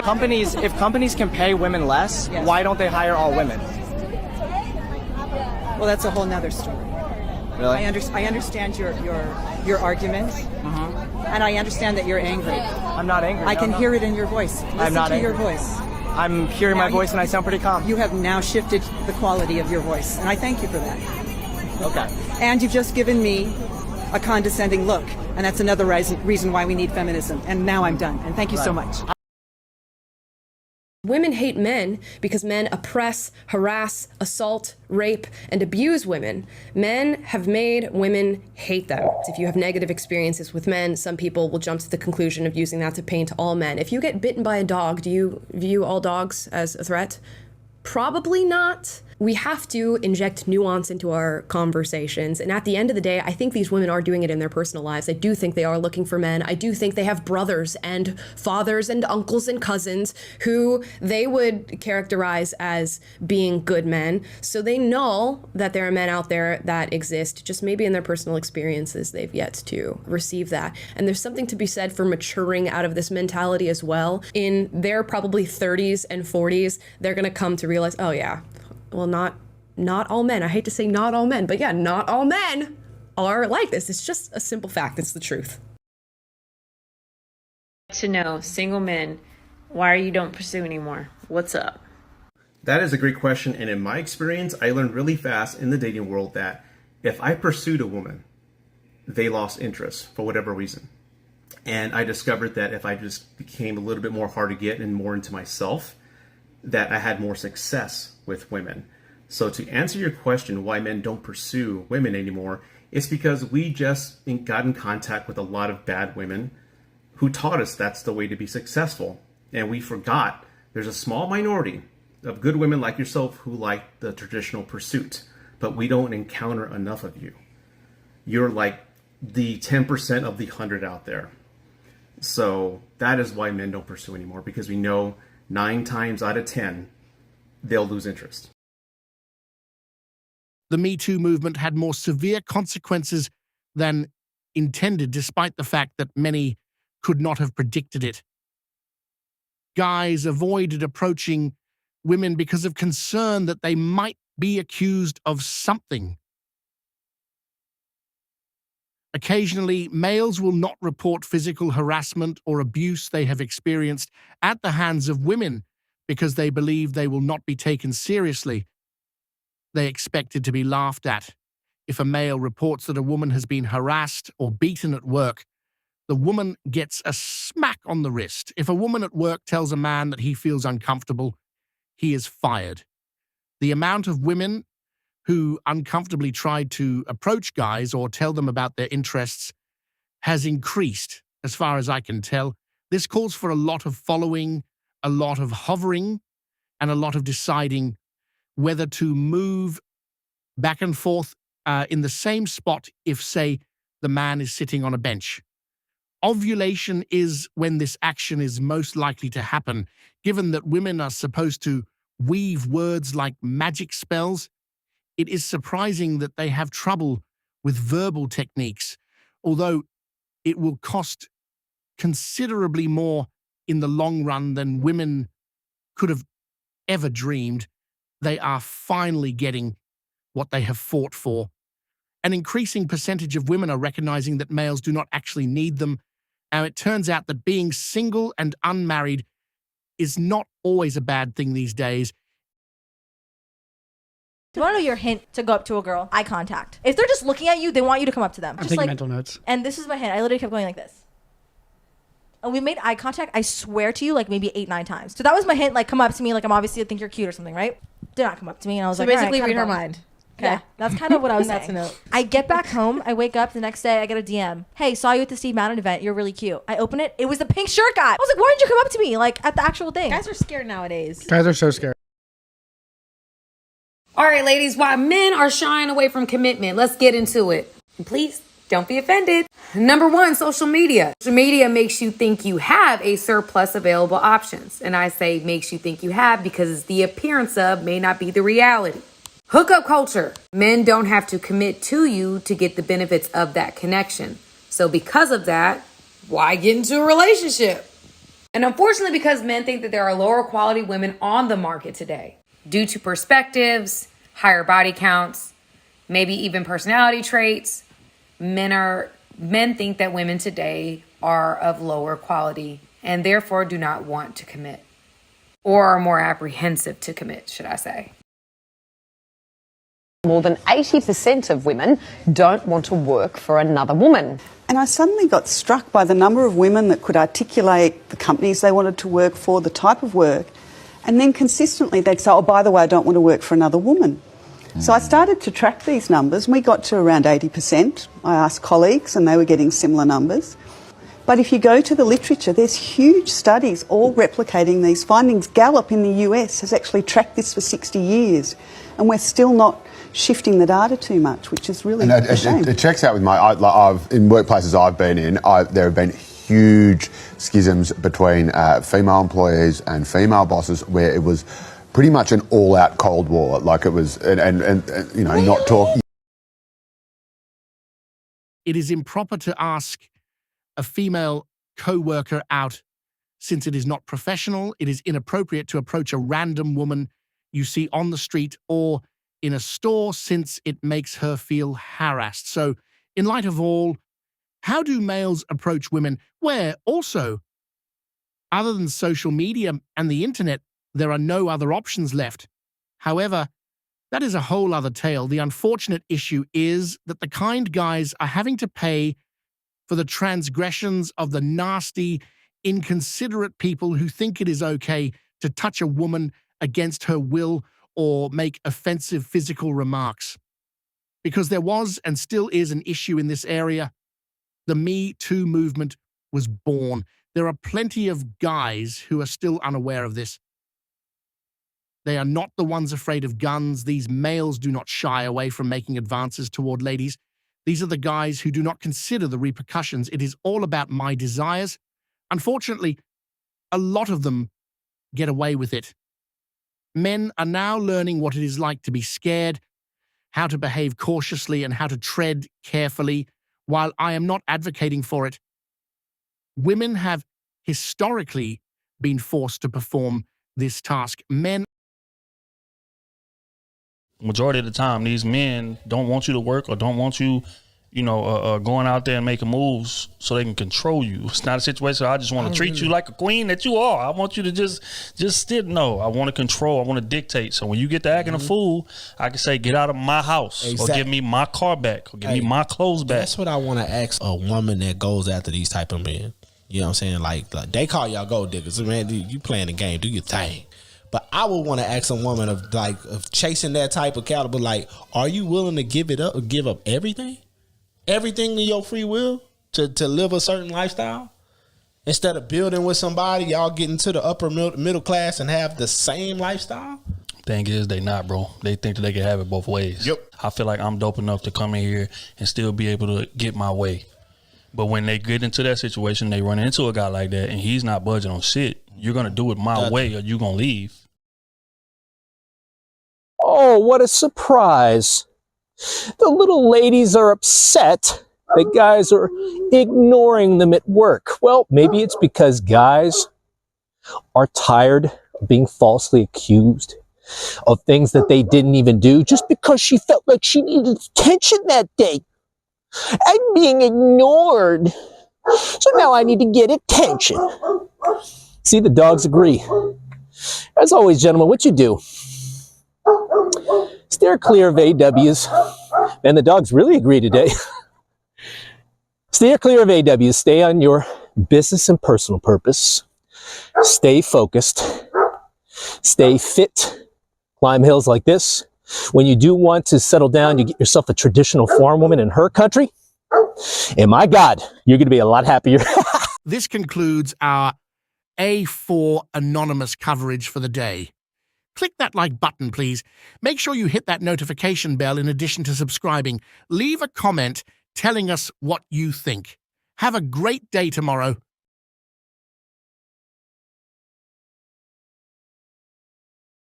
If companies can pay women less, Yes. why don't they hire all women? Well, that's a whole nother story. Really? I understand your argument, and I understand that you're angry. I'm not angry. I can hear it in your voice. Listen not to your angry. voice. I'm hearing my Now voice and I sound pretty calm. You have now shifted the quality of your voice, and I thank you for that. Okay. And you've just given me a condescending look, and that's another reason why we need feminism. And now I'm done, and thank you so much. Women hate men because men oppress, harass, assault, rape, and abuse women. Men have made women hate them. If you have negative experiences with men, some people will jump to the conclusion of using that to paint all men. If you get bitten by a dog, do you view all dogs as a threat? Probably not. We have to inject nuance into our conversations. And at the end of the day, I think these women are doing it in their personal lives. I do think they are looking for men. I do think they have brothers and fathers and uncles and cousins who they would characterize as being good men. So they know that there are men out there that exist, just maybe in their personal experiences, they've yet to receive that. And there's something to be said for maturing out of this mentality as well. In their probably 30s and 40s, they're gonna come to realize, oh yeah, well, not all men. I hate to say not all men, but yeah, not all men are like this. It's just a simple fact. It's the truth. To know, single men, why are you don't pursue anymore? What's up? That is a great question. And in my experience, I learned really fast in the dating world that if I pursued a woman, they lost interest for whatever reason. And I discovered that if I just became a little bit more hard to get and more into myself, that I had more success with women. So to answer your question, why men don't pursue women anymore, it's because we just got in contact with a lot of bad women who taught us that's the way to be successful. And we forgot there's a small minority of good women like yourself who like the traditional pursuit, but we don't encounter enough of you. You're like the 10% of the 100 out there. So that is why men don't pursue anymore, because we know 9 times out of 10, they'll lose interest. The MeToo movement had more severe consequences than intended, despite the fact that many could not have predicted it. Guys avoided approaching women because of concern that they might be accused of something. Occasionally, males will not report physical harassment or abuse they have experienced at the hands of women because they believe they will not be taken seriously. They expect it to be laughed at. If a male reports that a woman has been harassed or beaten at work, the woman gets a smack on the wrist. If a woman at work tells a man that he feels uncomfortable, he is fired. The amount of women who uncomfortably tried to approach guys or tell them about their interests has increased, as far as I can tell. This calls for a lot of following, a lot of hovering, and a lot of deciding whether to move back and forth in the same spot if, say, the man is sitting on a bench. Ovulation is when this action is most likely to happen. Given that women are supposed to weave words like magic spells, it is surprising that they have trouble with verbal techniques, although it will cost considerably more in the long run than women could have ever dreamed. They are finally getting what they have fought for. An increasing percentage of women are recognizing that males do not actually need them. Now, it turns out that being single and unmarried is not always a bad thing these days. Do you want to know your hint to go up to a girl? Eye contact. If they're just looking at you, they want you to come up to them. I'm Just taking like, mental notes. and this is my hint. I literally kept going like this. And we made eye contact, I swear to you, like maybe 8-9 times. So that was my hint, like come up to me, like I'm obviously think you're cute or something, right? Did not come up to me, and I was So like, basically all right, read her kinda mind. bummed. Yeah, that's kind of what I was That's saying. a note. I get back home, I wake up the next day, I get a DM. Hey, saw you at the Steve Madden event. You're really cute. I open it. It was the pink shirt guy. I was like, why didn't you come up to me, like at the actual thing? Guys are scared nowadays. Guys are so scared. All right, ladies, why men are shying away from commitment. Let's get into it. And please don't be offended. Number 1, social media. Social media makes you think you have a surplus available options. And I say makes you think you have because the appearance of may not be the reality. Hookup culture. Men don't have to commit to you to get the benefits of that connection. So because of that, why get into a relationship? And unfortunately, because men think that there are lower quality women on the market today, due to perspectives, higher body counts, maybe even personality traits, men think that women today are of lower quality and therefore do not want to commit, or are more apprehensive to commit, should I say. More than 80% of women don't want to work for another woman. And I suddenly got struck by the number of women that could articulate the companies they wanted to work for, the type of work, and then consistently they'd say, oh, by the way, I don't want to work for another woman. So I started to track these numbers, and we got to around 80%. I asked colleagues, and they were getting similar numbers. But if you go to the literature, there's huge studies all replicating these findings. Gallup in the US has actually tracked this for 60 years, and we're still not shifting the data too much, which is really a shame. It checks out with in workplaces I've been in, there have been huge schisms between female employees and female bosses where it was pretty much an all-out Cold War. Like it was, and you know, not talking. It is improper to ask a female co-worker out since it is not professional. It is inappropriate to approach a random woman you see on the street or in a store since it makes her feel harassed. So, in light of all, how do males approach women where also, other than social media and the internet, there are no other options left? However, that is a whole other tale. The unfortunate issue is that the kind guys are having to pay for the transgressions of the nasty, inconsiderate people who think it is okay to touch a woman against her will or make offensive physical remarks. Because there was and still is an issue in this area, the MeToo movement was born. There are plenty of guys who are still unaware of this. They are not the ones afraid of guns. These males do not shy away from making advances toward ladies. These are the guys who do not consider the repercussions. It is all about my desires. Unfortunately, a lot of them get away with it. Men are now learning what it is like to be scared, how to behave cautiously, and how to tread carefully. While I am not advocating for it, women have historically been forced to perform this task. Men, majority of the time, these men don't want you to work or don't want you, going out there and making moves so they can control you. It's not a situation where I just want to treat you like a queen that you are. I want you to just sit. No, I want to control. I want to dictate. So when you get to acting a fool, I can say, get out of my house or give me my car back or give me my clothes back. That's what I want to ask a woman that goes after these type of men. You know what I'm saying? Like they call y'all gold diggers. So, man, you playing the game. Do your thing. But I would want to ask a woman of chasing that type of caliber. Like, are you willing to give up everything? Everything in your free will to live a certain lifestyle? Instead of building with somebody, y'all get into the upper middle class and have the same lifestyle? Thing is, they not, bro. They think that they can have it both ways. Yep. I feel like I'm dope enough to come in here and still be able to get my way. But when they get into that situation, they run into a guy like that and he's not budging on shit. You're going to do it my way or you're going to leave. Oh, what a surprise. The little ladies are upset that guys are ignoring them at work. Well, maybe it's because guys are tired of being falsely accused of things that they didn't even do just because she felt like she needed attention that day. I'm being ignored. So now I need to get attention. See, the dogs agree. As always, gentlemen, what you do? Steer clear of AWs. And the dogs really agree today. Steer clear of AWs. Stay on your business and personal purpose. Stay focused. Stay fit. Climb hills like this. When you do want to settle down, you get yourself a traditional farm woman in her country. And my God, you're going to be a lot happier. This concludes our A4 anonymous coverage for the day. Click that like button, please. Make sure you hit that notification bell in addition to subscribing. Leave a comment telling us what you think. Have a great day tomorrow.